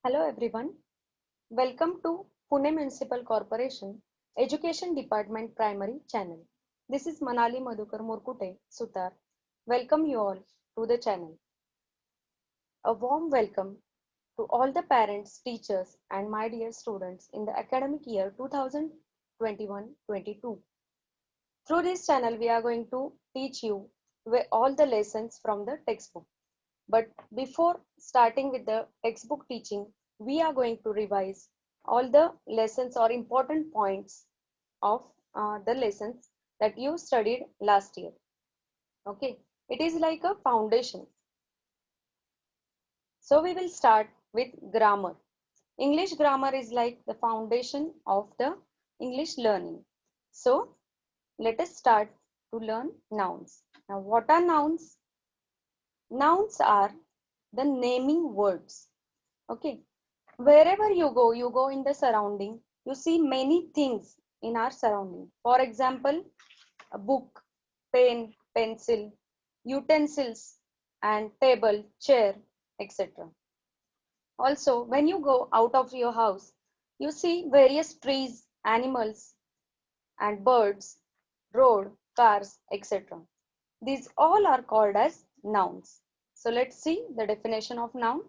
Hello everyone. Welcome to Pune Municipal Corporation Education Department Primary Channel. This is Manali Madhukar Murkute Sutar. Welcome you all to the channel. A warm welcome to all the parents, teachers and my dear students in the academic year 2021-22. Through this channel we are going to teach you all the lessons from the textbook. But before starting with the textbook teaching, we are going to revise all the lessons or important points of the lessons that you studied last year. Okay, it is like a foundation. So we will start with grammar. English grammar is like the foundation of the English learning. So let us start to learn nouns. Now, what are nouns? Nouns are the naming words. Okay, wherever you go in the surrounding, you see many things in our surrounding. For example, a book, pen, pencil, utensils, and table, chair, etc. Also, when you go out of your house, you see various trees, animals, and birds, road, cars, etc. These all are called as nouns. So let's see the definition of noun.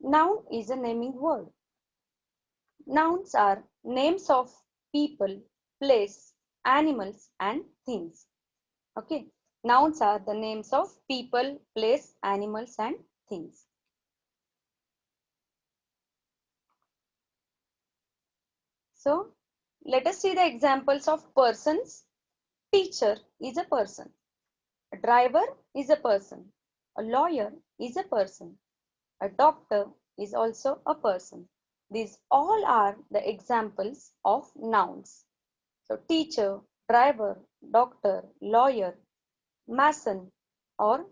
Noun is a naming word. Nouns are names of people, place, animals, and things. Okay. Nouns are the names of people, place, animals, and things. So, let us see the examples of persons. Teacher is a person. A driver is a person. A lawyer is a person. A doctor is also a person. These all are the examples of nouns. So teacher, driver, doctor, lawyer, mason or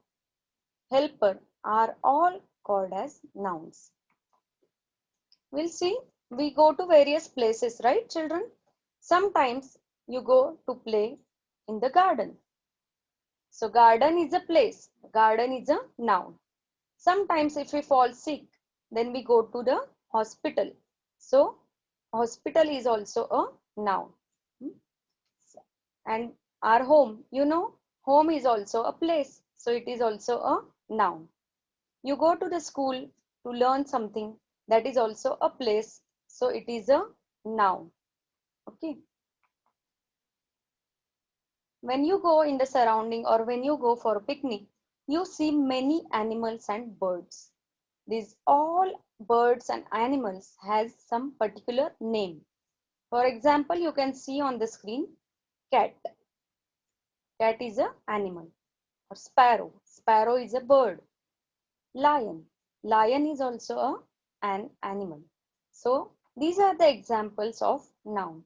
helper are all called as nouns. We'll see, we go to various places, right children? Sometimes you go to play in the garden. So garden is a place, garden is a noun. Sometimes if we fall sick, then we go to the hospital. So hospital is also a noun. And our home, home is also a place. So it is also a noun. You go to the school to learn something, that is also a place. So it is a noun. Okay. When you go in the surrounding or when you go for a picnic, you see many animals and birds. These all birds and animals has some particular name. For example, you can see on the screen cat. Cat is a animal. Or sparrow. Sparrow is a bird. Lion. Lion is also an animal. So these are the examples of noun.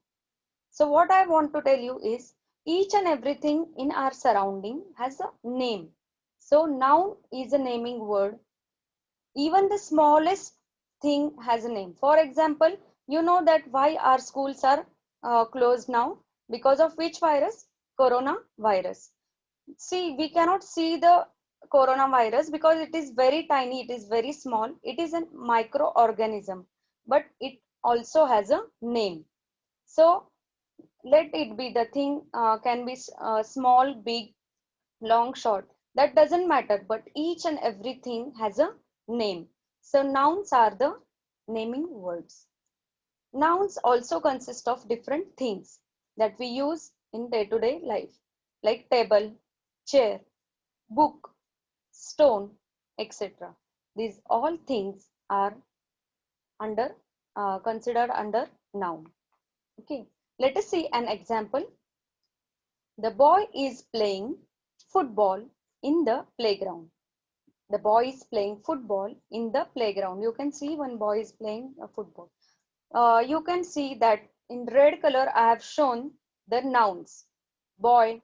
So what I want to tell you is each and everything in our surrounding has a name. So noun is a naming word. Even the smallest thing has a name. For example, you know that why our schools are closed now? Because of which virus? Coronavirus. See, we cannot see the coronavirus because it is very tiny, it is very small, it is a microorganism, but it also has a name. So let it be, the thing can be small, big, long, short, that doesn't matter, but each and everything has a name. So nouns are the naming words. Nouns also consist of different things that we use in day-to-day life, like table, chair, book, stone, etc. These all things are under considered under noun. Okay, let us see an example. The boy is playing football in the playground. The boy is playing football in the playground. You can see one boy is playing a football. You can see that in red color I have shown the nouns. Boy,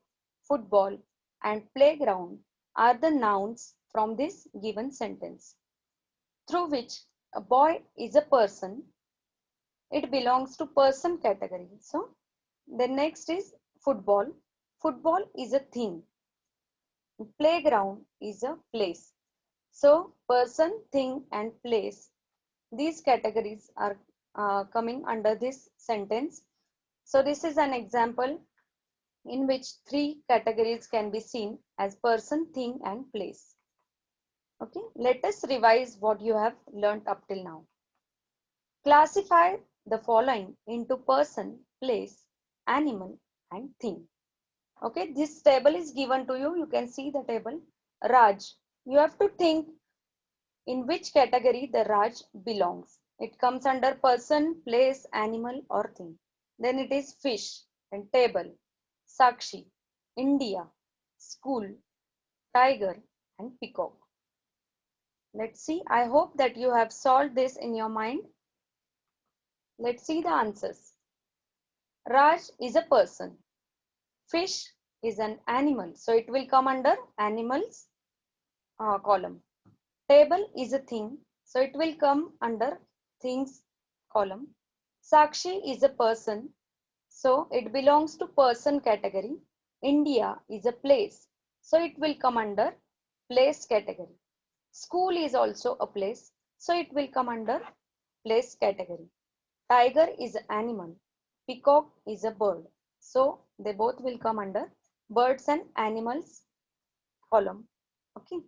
football and playground are the nouns from this given sentence, through which a boy is a person. It belongs to person category. So the next is football. Football is a thing. Playground is a place. So person, thing and place, these categories are coming under this sentence. So this is an example in which three categories can be seen as person, thing and place. Okay, let us revise what you have learnt up till now. Classify the following into person, place, animal and thing. Okay, this table is given to you. You can see the table. Raj. You have to think in which category the Raj belongs. It comes under person, place, animal or thing. Then it is fish and table, Sakshi, India, school, tiger and peacock. Let's see. I hope that you have solved this in your mind. Let's see the answers. Raj is a person. Fish is an animal. So it will come under animals column. Table is a thing. So it will come under things column. Sakshi is a person. So it belongs to person category. India is a place. So it will come under place category. School is also a place. So it will come under place category. Tiger is an animal. Peacock is a bird. So they both will come under birds and animals column. Okay.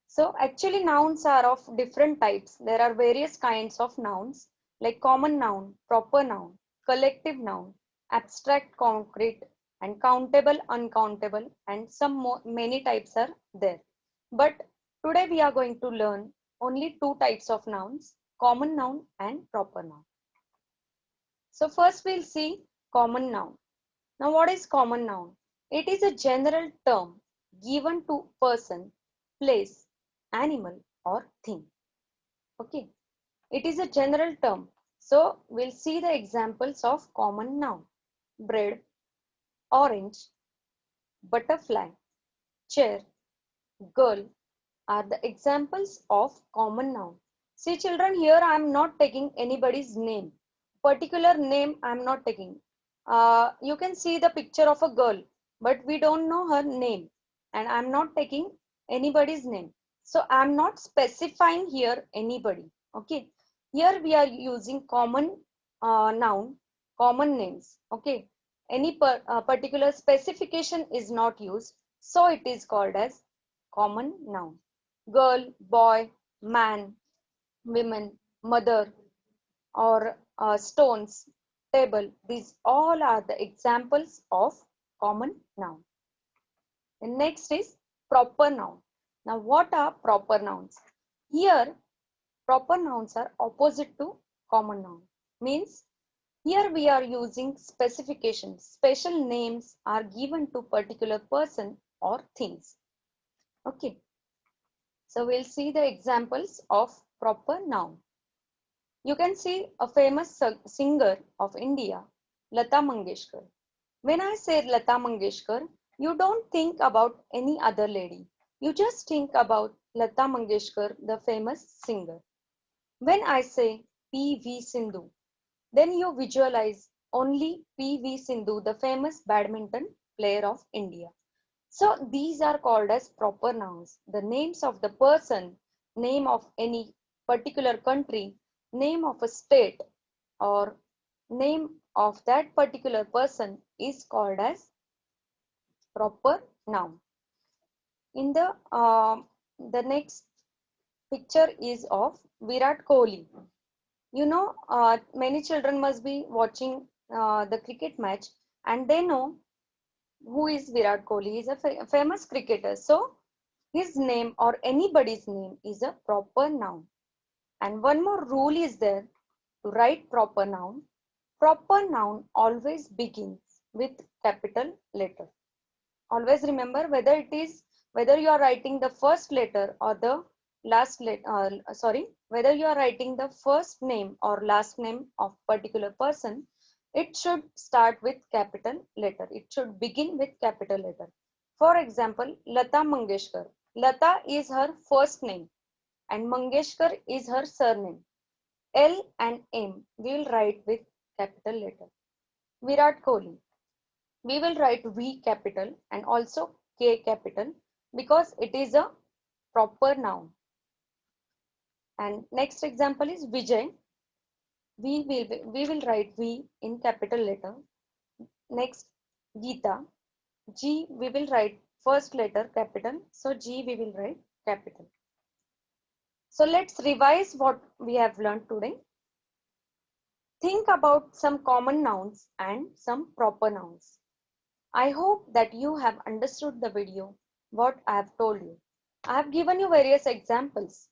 So actually nouns are of different types. There are various kinds of nouns like common noun, proper noun, collective noun, abstract concrete and countable uncountable and some more, many types are there. But today we are going to learn only two types of nouns, common noun and proper noun. So first we'll see common noun. Now what is common noun? It is a general term given to person, place, animal or thing. Okay. It is a general term. So we'll see the examples of common noun. Bread, orange, butterfly, chair, girl are the examples of common noun. See children, here I am not taking anybody's name. Particular name I am not taking. You can see the picture of a girl, but we don't know her name. And I am not taking anybody's name. So I am not specifying here anybody. Okay. Here we are using common noun, common names. Okay. Any particular specification is not used. So it is called as common noun. Girl, boy, man, women, mother, or stones, table. These all are the examples of common noun. The next is proper noun. Now, what are proper nouns? Here, proper nouns are opposite to common noun. Means, here we are using specifications. Special names are given to particular person or things. Okay. So we'll see the examples of proper noun. You can see a famous singer of India, Lata Mangeshkar. When I say Lata Mangeshkar, you don't think about any other lady. You just think about Lata Mangeshkar, the famous singer. When I say P.V. Sindhu, then you visualize only P.V. Sindhu, the famous badminton player of India. So these are called as proper nouns. The names of the person, name of any particular country, name of a state or name of that particular person is called as proper noun. In the next picture is of Virat Kohli. You know, many children must be watching the cricket match and they know who is Virat Kohli. He is a famous cricketer. So his name or anybody's name is a proper noun. And one more rule is there to write proper noun. Proper noun always begins with capital letter. Always remember whether you are writing the first letter or the last letter, whether you are writing the first name or last name of particular person, it should start with capital letter. It should begin with capital letter. For example, Lata Mangeshkar. Lata is her first name and Mangeshkar is her surname. L and M we will write with capital letter. Virat Kohli. We will write V capital and also K capital because it is a proper noun. And next example is Vijay. We will write V in capital letter. Next, Geeta. G we will write first letter capital. So G we will write capital. So let's revise what we have learned today. Think about some common nouns and some proper nouns. I hope that you have understood the video, what I have told you. I have given you various examples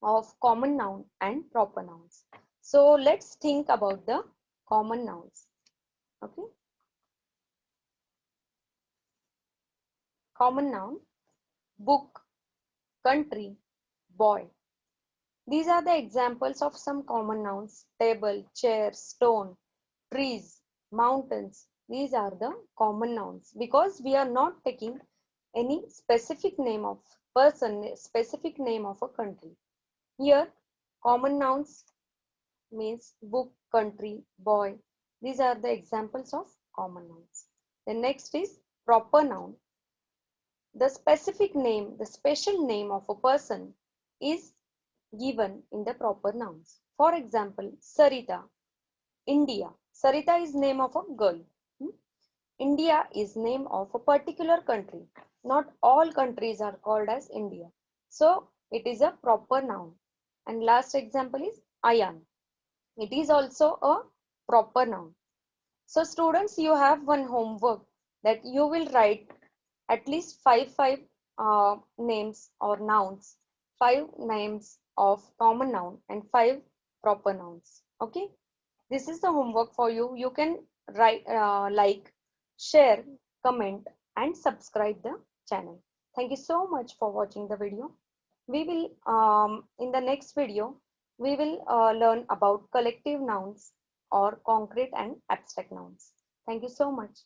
of common noun and proper nouns. So let's think about the common nouns. Okay. Common noun, book, country, boy. These are the examples of some common nouns: table, chair, stone, trees, mountains. These are the common nouns because we are not taking any specific name of person, specific name of a country. Here, common nouns means book, country, boy. These are the examples of common nouns. The next is proper noun. The specific name, the special name of a person is given in the proper nouns. For example, Sarita, India. Sarita is name of a girl. India is name of a particular country. Not all countries are called as India. So it is a proper noun. And last example is Ayan. It is also a proper noun. So students, you have one homework that you will write at least five names or nouns, 5 names of common noun and 5 proper nouns. Okay, this is the homework for you. You can write, like, share, comment, and subscribe the channel. Thank you so much for watching the video. We will in the next video we will learn about collective nouns or concrete and abstract nouns. Thank you so much.